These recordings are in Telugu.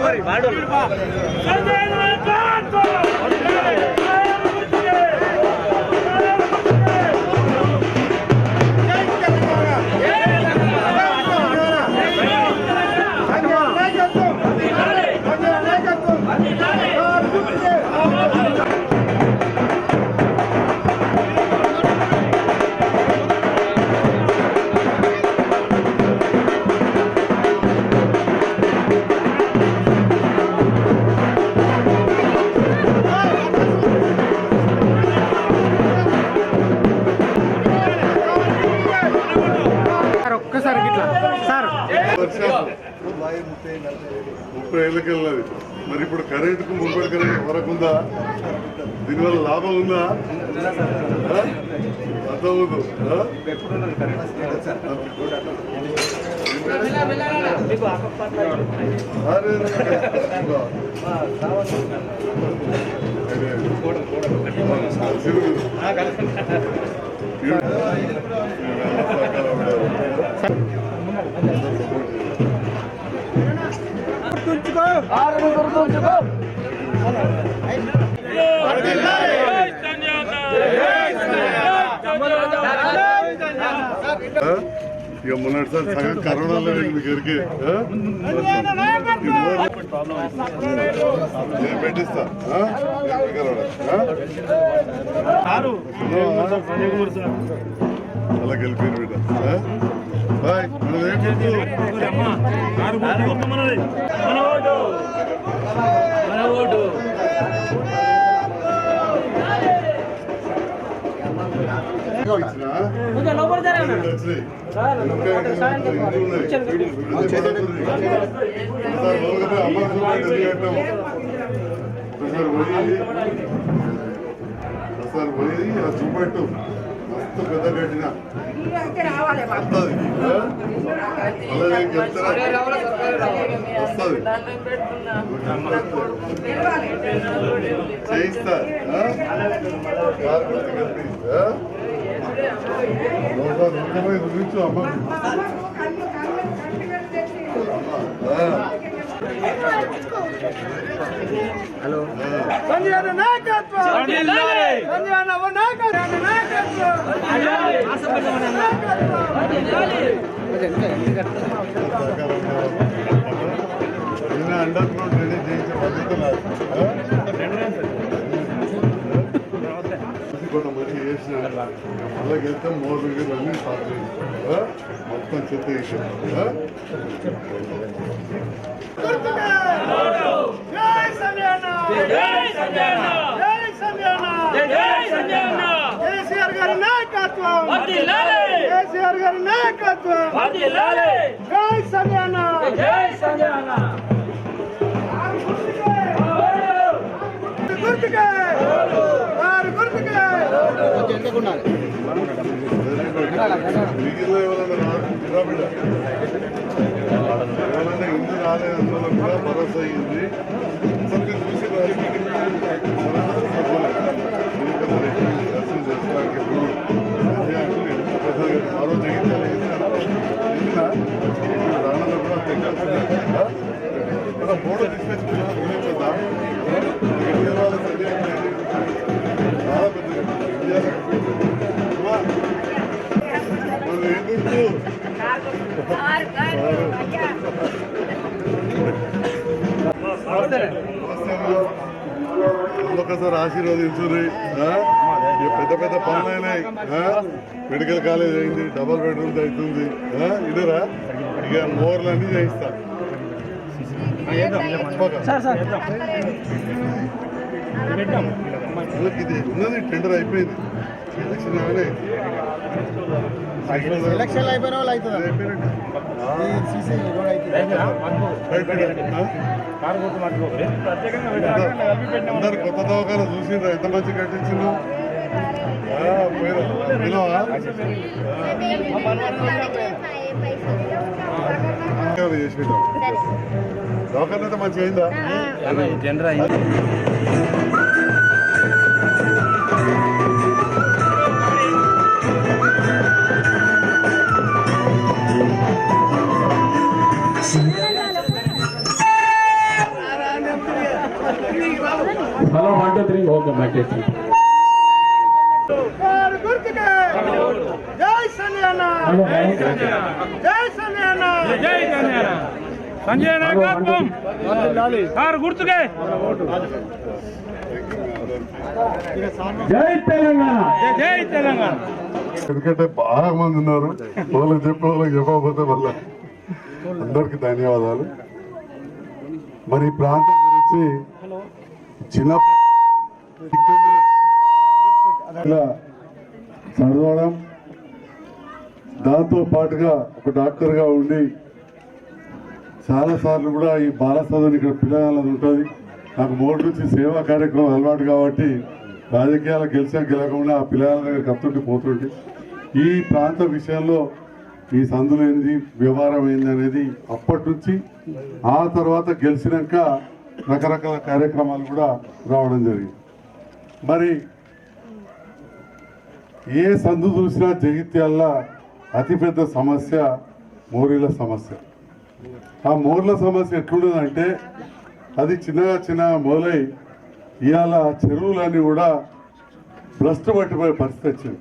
30 ఏళ్ళకి వెళ్ళినది. మరి ఇప్పుడు కరెంటుకు మున్పడి కరెంట్ వరకు ఉందా? దీనివల్ల లాభం ఉందా? అర్థమవుదు. ఇక మొన్నటిసారి సగం కరోనాలో మీకు పెట్టిస్తా అలా గెలిపారు బిడ్డ. బాయ్. ఒకసారి పోయి చూపెట్టు మస్తు పెద్ద కట్టిన వస్తుంది. చేయిస్తా చూపించు అమ్మ. హలో అండర్ గ్రౌండ్ డ్రైనేజ్ చేయించే పద్ధతి కొంత మంచి చేసిన అలాగే వెళ్తే మోర్ వీడియోలు అన్నీ సాగు మొత్తం చెత్త వేసాం. కేసీఆర్ గారి నాయకత్వం, కేసీఆర్ గారి నాయకత్వం, జై సంజయన, జై సంజయన. గుర్తుకే వారు గుర్తుకే ఎవరైనా ఇందు రాలేనందులో కూడా భరోసా అయ్యింది. చూసి దర్శనం చేసుకోవడానికి మరో జగించాలి రానంలో కూడా మన ఫోటో తీసుకొచ్చి చూపించదా చాలా పెద్ద ఒకసారి ఆశీర్వదించుర్రి. పెద్ద పెద్ద పనులు అయినాయి. మెడికల్ కాలేజ్ అయింది, డబల్ బెడ్రూమ్స్ అవుతుంది. ఇదరా ఇక మోర్లు అన్నీ చేయిస్తా. ఇది ఉన్నది టెండర్ అయిపోయింది. ఎలక్షన్ అయిపోయిన వాళ్ళు అవుతుంది. అందరు కొత్త దవాఖాన చూసిండ్రా ఎంత మంచి కట్టించిండు. చేసిండు దవాఖాన అయితే మంచిగా అయిందా? జనరల్ అయింది. వేదిక పట్టేసి సంజయ్ నాయకత్వం కారు గుర్తుకే జై తెలంగాణ. జై తెలంగాణ. ఎందుకంటే బాగా మంది ఉన్నారు, వాళ్ళకి చెప్పకపోతే వల్ల అందరికి ధన్యవాదాలు. మరి ఈ ప్రాంతం గురించి చిన్న ఇలా చదవడం, దాంతో పాటుగా ఒక డాక్టర్గా ఉండి చాలాసార్లు కూడా ఈ బాల సదన్ ఇక్కడ పిల్లలది ఉంటుంది. నాకు మూడు నుంచి సేవా కార్యక్రమం అలవాటు కాబట్టి రాజకీయాలు గెలకుండా ఆ పిల్లల దగ్గర కత్తుండి పోతుంటే ఈ ప్రాంత విషయంలో ఈ సందులు ఏంది, వ్యవహారం ఏంది అనేది అప్పటి నుంచి ఆ తర్వాత గెలిచినాక రకరకాల కార్యక్రమాలు కూడా రావడం జరిగింది. మరి ఏ సందు చూసినా జగిత్యాల అతిపెద్ద సమస్య మోరీల సమస్య. ఆ మోర్ల సమస్య ఎట్లుండదంటే అది చిన్నగా మొదలై ఇవాళ చెరువులన్నీ కూడా భ్రష్టు పట్టిపోయే పరిస్థితి వచ్చింది.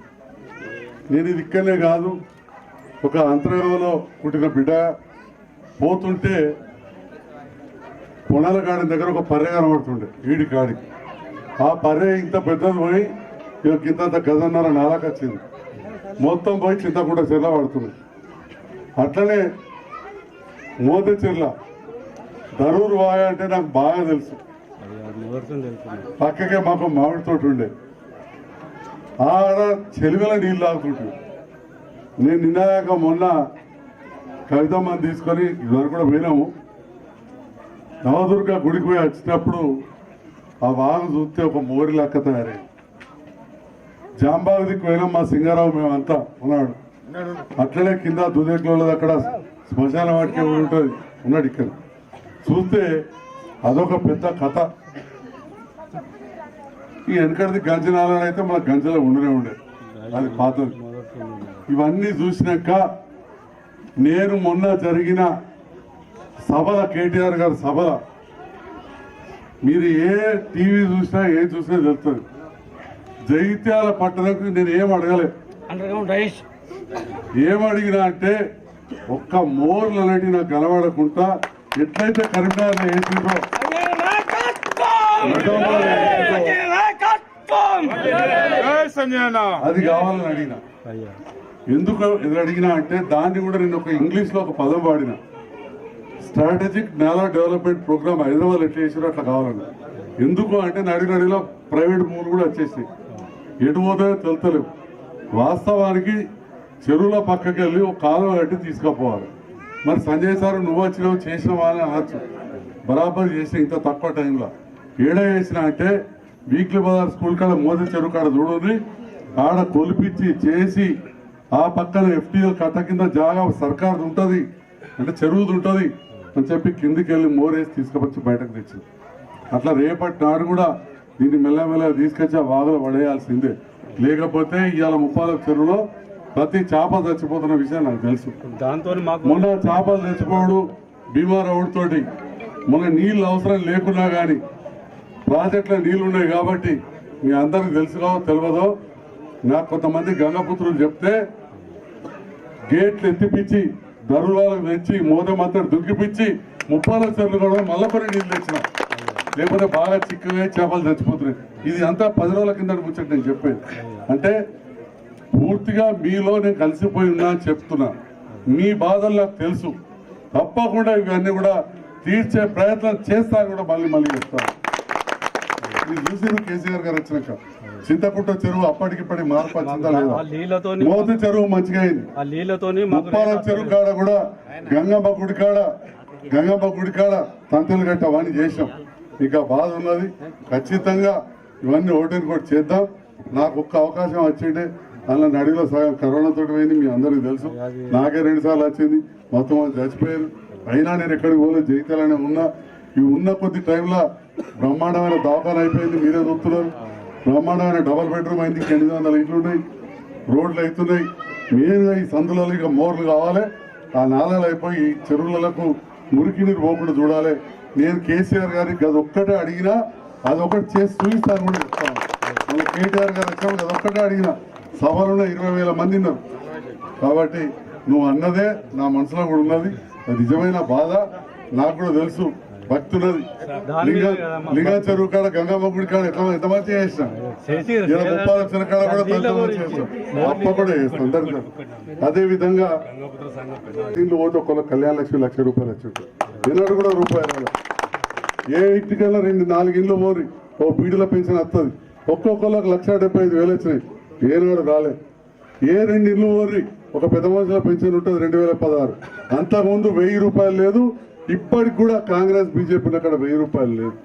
నేను ఇది ఇక్కడనే కాదు, ఒక అంతర్గంలో పుట్టిన బిడ్డ పోతుంటే కొనాల కాడి దగ్గర ఒక పర్రె కనబడుతుండే ఈడి కాడికి. ఆ పర్రె ఇంత పెద్దది పోయి ఇక కింద గజన్నర నాలాకి వచ్చింది, మొత్తం పోయి చింతకుండా చెర్ల పడుతుంది. అట్లనే మోతే చెర్ల దరూరు వాయ అంటే నాకు బాగా తెలుసు. పక్కకే మాకు మామిడి తోట ఉండే, ఆడ చెలివెల నీళ్ళు తాగుతుంటే నేను నిన్నాక మొన్న కవితమ్మని తీసుకొని ఇదివరకు కూడా పోయినాము. నవదుర్గ గుడికి పోయి వచ్చినప్పుడు ఆ వాగు చూస్తే ఒక మోరి లెక్క తయారైంది. జాంబాగు దిక్కు పోయినాం, మా సింగారావు మేమంతా ఉన్నాడు. అట్లనే కింద దుదేకులది అక్కడ శ్మశాన వాటికి ఉంటుంది ఉన్నాడు. ఇక్కడ చూస్తే అదొక పెద్ద కథ. ఈ వెనకడిది గంజనాలని అయితే మన గంజలో ఉండనే ఉండే, అది పాతది. ఇవన్నీ చూసినాక నేను మొన్న జరిగిన సభల, కేటీఆర్ గారి సభల, మీరు ఏ టీవీ చూసినా ఏం చూసినా తెలుస్తుంది. జగిత్యాల పట్టణకు నేను ఏం అడగలే, ఏం అడిగినా అంటే ఒక్క మోర్లు అనేవి నాకు కనబడకుండా ఎట్లయితే కరీంనగర్ వేసిందో అది కావాలని అడిగినా. ఎందుకు అడిగినా అంటే దాన్ని కూడా నేను ఒక ఇంగ్లీష్ లో ఒక పదం వాడిన, స్ట్రాటజిక్ నాలా డెవలప్మెంట్ ప్రోగ్రామ్ హైదరాబాద్ ఎట్లా చేసారో అట్లా కావాలని. ఎందుకు అంటే నడిలో ప్రైవేట్ భూములు కూడా వచ్చేసాయి, ఎటు పోతాయో తెలుతలేవు. వాస్తవానికి చెరువుల పక్కకి వెళ్ళి ఒక కాలువ కట్టి తీసుకుపోవాలి. మరి సంజయ్ సార్ నువ్వు వచ్చినావు చేసినావా అని అనొచ్చు, బరాబర్ చేసిన ఇంత తక్కువ టైంలో. ఏడా చేసిన అంటే వీక్లీ బజార్ స్కూల్ కాడ మోదీ చెరువు కాడ చూడండి, ఆడ కొలిపించి చేసి ఆ పక్కన FTL కట్ట కింద జాగా సర్కారు ఉంటుంది అంటే చెరువుది ఉంటుంది అని చెప్పి కిందికి వెళ్ళి మోరేసి తీసుకువచ్చి బయటకు తెచ్చింది. అట్లా రేపటి నాడు కూడా దీన్ని మెల్లమెల్ల తీసుకొచ్చి ఆ వాగులో పడేయాల్సిందే. లేకపోతే ఇవాళ ముప్పాల చెరువులో ప్రతి చేప చచ్చిపోతున్న విషయం నాకు తెలుసు. మొన్న చేపలు తెచ్చిపోవడు బీమార్ అవుడుతోటి మొన్న నీళ్ళు అవసరం లేకున్నా కానీ ప్రాజెక్టులో నీళ్లు ఉన్నాయి కాబట్టి మీ అందరికి తెలుసుగా తెలియదో. నాకు కొంతమంది గంగపుత్రులు చెప్తే గేట్లు ఎత్తిపించి దరువులకు తెచ్చి మోదమంతటి దుక్కిపించి ముప్పాల చెరువులు కూడా మళ్ళీ కొన్ని నీళ్ళు తెచ్చిన, లేకపోతే బాగా చిక్కగా చేపలు చచ్చిపోతున్నాయి. ఇది అంతా 10 రోజుల కింద ముచ్చట నేను చెప్పేది. అంటే పూర్తిగా మీలో నేను కలిసిపోయి ఉన్నా అని చెప్తున్నా. మీ బాధలు నాకు తెలుసు, తప్పకుండా ఇవన్నీ కూడా తీర్చే ప్రయత్నం చేస్తాను కూడా మళ్ళీ చెప్తాను. ఇది చూసి కేసీఆర్ గారు వచ్చినాక చింతకుంట చెరువు అప్పటికిప్పటి మార్పు వచ్చిందా లేదా? మోతి చెరువు మంచిగా అయింది. ముప్పాల చెరువు కాడ కూడా గంగమ్మ గుడి కాడ తంతులు గట్ట అవన్నీ చేసాం. ఇంకా బాధ ఉన్నది. ఖచ్చితంగా ఇవన్నీ ఒకటి చేద్దాం. నాకు ఒక్క అవకాశం వచ్చిండే అందులో నడిలో సగం కరోనాతో పోయింది, మీ అందరికీ తెలుసు. నాకే 2 సార్లు వచ్చింది, మొత్తం వాళ్ళు చచ్చిపోయారు. అయినా నేను ఎక్కడికి పోలేదు, జగిత్యాలనే ఉన్నా. ఈ ఉన్న కొద్ది టైంలో బ్రహ్మాండమైన దవాఖాన అయిపోయింది, మీరే చూస్తున్నారు. బ్రహ్మాండమైన డబల్ బెడ్రూమ్ అయింది, 800 ఇంట్లు ఉన్నాయి, రోడ్లు అవుతున్నాయి. మెయిన్గా ఈ సందులలో ఇక మోర్లు కావాలి. ఆ నాళాలు అయిపోయి చెరువులకు మురికి నీరు పోకుండా చూడాలి. నేను కేసీఆర్ గారికి అది ఒక్కటే అడిగినా అదొకటి చేసి చూపిస్తాను కూడా చెప్తాను. మన కేటీఆర్ గారు వచ్చినప్పుడు అదొక్కటే అడిగిన, సభలో 20,000 మంది ఉన్నారు. కాబట్టి నువ్వు అన్నదే నా మనసులో కూడా ఉన్నది, అది నిజమైన బాధ. నాకు కూడా తెలుసు, భక్తి ఉన్నది. లింగా చెరువు కాడ, గంగమ్మ గుడి కాడ ఎంత మంచి చేసిన, ఇలా 30 లక్షల కాడ కూడా మంచి చేస్తాం, అప్ప కూడా చేస్తాం అందరితో. అదే విధంగా దీంట్లో ఓటు ఒక్కొక్క కళ్యాణ లక్ష్మి ₹1,00,000 వచ్చి ఎన్నడూ కూడా రూపాయలు. ఏ ఇంటికైనా 2-4 ఇండ్లు మోరి ఓ బీడీల పెన్షన్ వస్తుంది. ఒక్కొక్కరికి 1,75,000 వచ్చినాయి, ఏనాడు రాలే. ఏ 2 ఇల్లు మోరి ఒక పెద్ద మనుషుల పెన్షన్ ఉంటుంది 2016. అంతకుముందు ₹1,000 లేదు. ఇప్పటికి కూడా కాంగ్రెస్ బీజేపీ అక్కడ ₹1,000 లేదు.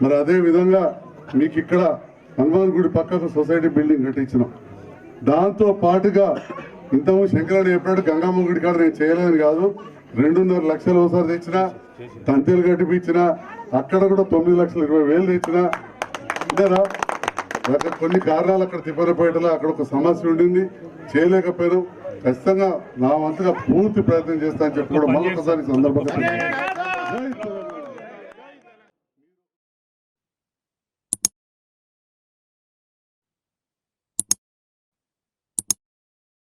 మరి అదే విధంగా మీకు ఇక్కడ హనుమాన్ గుడి పక్కకు సొసైటీ బిల్డింగ్ కట్టించినాం. దాంతో పాటుగా ఇంతకుముందు శంకరాడు చెప్పినట్టు గంగమ్మ గుడి కాడ నేను చేయలేదని కాదు, 2.5 లక్షలు ఒకసారి తెచ్చిన, తంతెలు కట్టిపించిన, అక్కడ కూడా 9,20,000 తెచ్చిన. అంతేనా? అక్కడ కొన్ని కారణాలు అక్కడ తిప్పరపేటలో అక్కడ ఒక సమస్య ఉండింది, చేయలేకపోయాను. ఖచ్చితంగా నా వంతుగా పూర్తి ప్రయత్నం చేస్తానని చెప్పి కూడా మళ్ళొకసారి సందర్భంగా